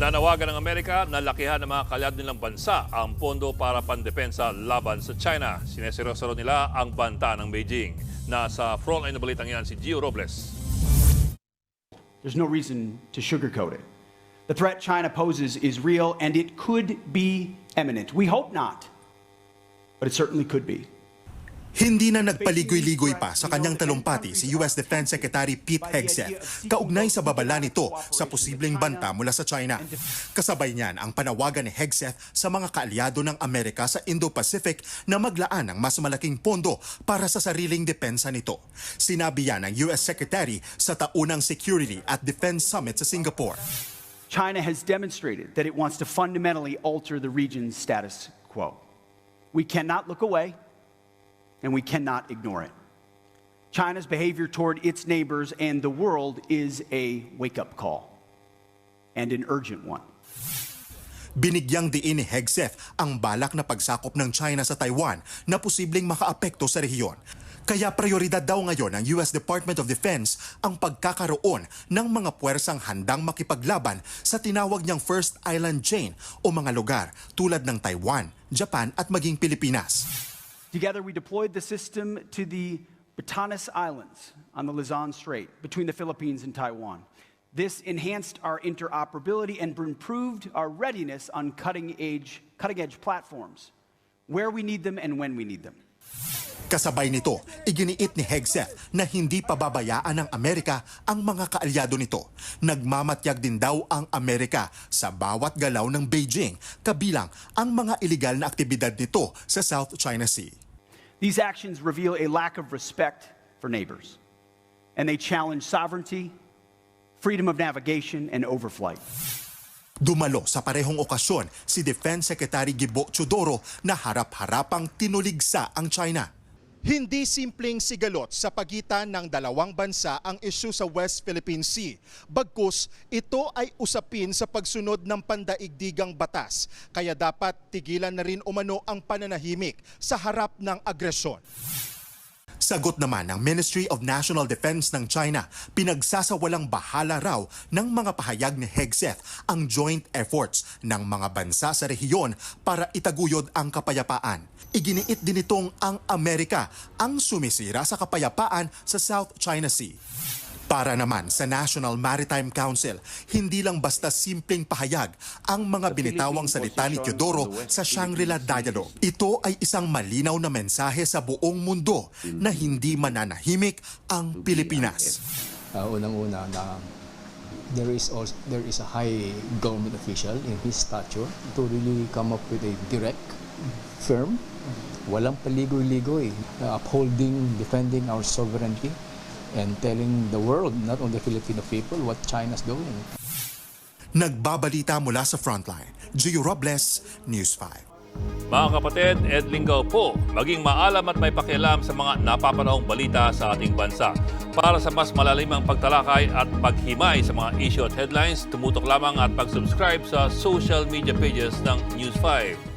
Nanawagan ng Amerika na lakihan ng mga kalyado nilang bansa ang pondo para pandepensa laban sa China. Sineseryoso nila ang banta ng Beijing. Nasa frontline na balitang yan si Gio Robles. There's no reason to sugarcoat it. The threat China poses is real and it could be imminent. We hope not, but it certainly could be. Hindi na nagpaligoy-ligoy pa sa kanyang talumpati si US Defense Secretary Pete Hegseth kaugnay sa babala nito sa posibleng banta mula sa China. Kasabay niyan ang panawagan ni Hegseth sa mga kaalyado ng Amerika sa Indo-Pacific na maglaan ng mas malaking pondo para sa sariling depensa nito. Sinabi yan ng US Secretary sa taunang Security at Defense Summit sa Singapore. China has demonstrated that it wants to fundamentally alter the region's status quo. We cannot look away. And we cannot ignore it. China's behavior toward its neighbors and the world is a wake-up call, and an urgent one. Binigyang diin ni Hegseth ang balak na pagsakop ng China sa Taiwan na posibleng makaapekto sa rehiyon. Kaya prioridad daw ngayon ng US Department of Defense ang pagkakaroon ng mga puwersang handang makipaglaban sa tinawag niyang First Island Chain o mga lugar tulad ng Taiwan, Japan at maging Pilipinas. Together, we deployed the system to the Batanes Islands on the Luzon Strait between the Philippines and Taiwan. This enhanced our interoperability and improved our readiness on cutting-edge platforms, where we need them and when we need them. Kasabay nito, iginiit ni Hegseth na hindi pababayaan ng Amerika ang mga kaalyado nito. Nagmamatyag din daw ang Amerika sa bawat galaw ng Beijing, kabilang ang mga ilegal na aktibidad nito sa South China Sea. These actions reveal a lack of respect for neighbors, and they challenge sovereignty, freedom of navigation, and overflight. Dumalo sa parehong okasyon si Defense Secretary Gibo Teodoro na harap-harapang tinuligsa ang China. Hindi simpleng sigalot sa pagitan ng dalawang bansa ang isyu sa West Philippine Sea. Bagkus, ito ay usapin sa pagsunod ng pandaigdigang batas. Kaya dapat tigilan na rin umano ang pananahimik sa harap ng agresyon. Sagot naman ng Ministry of National Defense ng China, pinagsasawalang bahala raw ng mga pahayag ni Hegseth ang joint efforts ng mga bansa sa rehiyon para itaguyod ang kapayapaan. Iginiit din itong ang Amerika ang sumisira sa kapayapaan sa South China Sea. Para naman sa National Maritime Council, hindi lang basta simpleng pahayag ang mga binitawang salita ni Teodoro sa Shangri-La Dialogue. Ito ay isang malinaw na mensahe sa buong mundo na hindi mananahimik ang Pilipinas. Unang-una na there is a high government official in his stature to really come up with a direct, firm, walang paligoy-ligoy, upholding, defending our sovereignty, and telling the world, not only the Filipino people, what China's doing. Nagbabalita mula sa Frontline, Gio Robles, News 5. Mga kapatid, Ed Lingaw po, maging maalam at may pakialam sa mga napapanahong balita sa ating bansa. Para sa mas malalimang pagtalakay at paghimay sa mga issue at headlines, tumutok lamang at pag-subscribe sa social media pages ng News 5.